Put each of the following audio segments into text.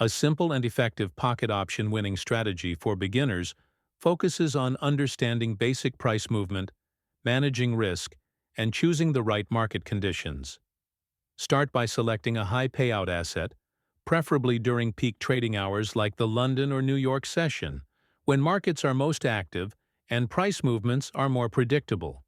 A simple and effective pocket option winning strategy for beginners focuses on understanding basic price movement, managing risk, and choosing the right market conditions. Start by selecting a high payout asset, preferably during peak trading hours like the London or New York session, when markets are most active and price movements are more predictable.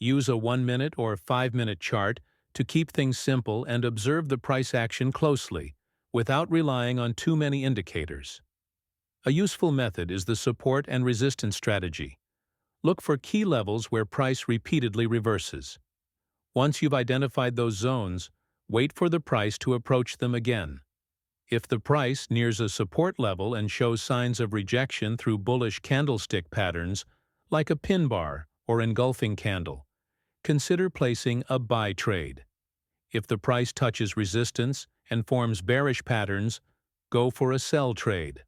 Use a 1-minute or 5-minute chart to keep things simple and observe the price action closely, without relying on too many indicators. A useful method is the support and resistance strategy. Look for key levels where price repeatedly reverses. Once you've identified those zones, wait for the price to approach them again. If the price nears a support level and shows signs of rejection through bullish candlestick patterns, like a pin bar or engulfing candle, consider placing a buy trade. If the price touches resistance and forms bearish patterns, go for a sell trade.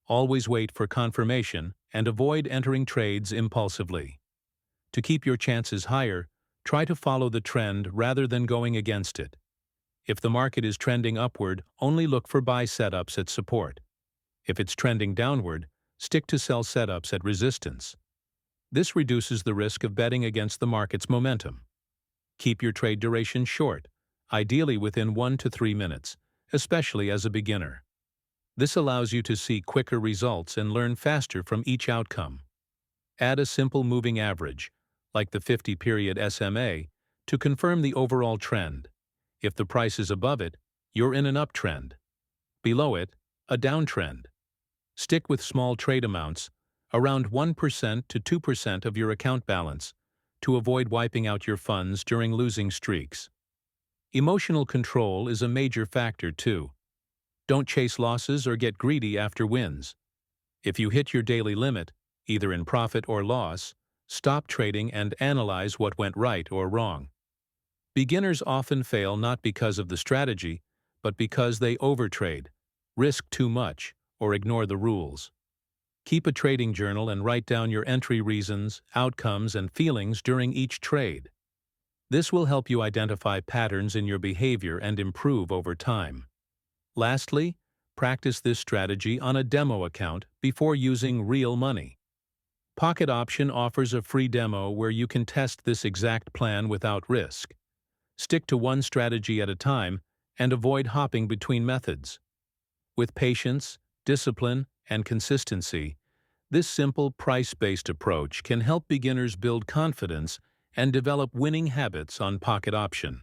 Always wait for confirmation and avoid entering trades impulsively. To keep your chances higher, try to follow the trend rather than going against it. If the market is trending upward, only look for buy setups at support. If it's trending downward, stick to sell setups at resistance. This reduces the risk of betting against the market's momentum. Keep your trade duration short, ideally within 1 to 3 minutes, especially as a beginner. This allows you to see quicker results and learn faster from each outcome. Add a simple moving average, like the 50-period SMA, to confirm the overall trend. If the price is above it, you're in an uptrend. Below it, a downtrend. Stick with small trade amounts, around 1% to 2% of your account balance, to avoid wiping out your funds during losing streaks. Emotional control is a major factor too. Don't chase losses or get greedy after wins. If you hit your daily limit, either in profit or loss, stop trading and analyze what went right or wrong. Beginners often fail not because of the strategy, but because they overtrade, risk too much, or ignore the rules. Keep a trading journal and write down your entry reasons, outcomes, and feelings during each trade. This will help you identify patterns in your behavior and improve over time. Lastly, practice this strategy on a demo account before using real money. Pocket Option offers a free demo where you can test this exact plan without risk. Stick to one strategy at a time and avoid hopping between methods. With patience, discipline, and consistency, this simple price-based approach can help beginners build confidence and develop winning habits on Pocket Option.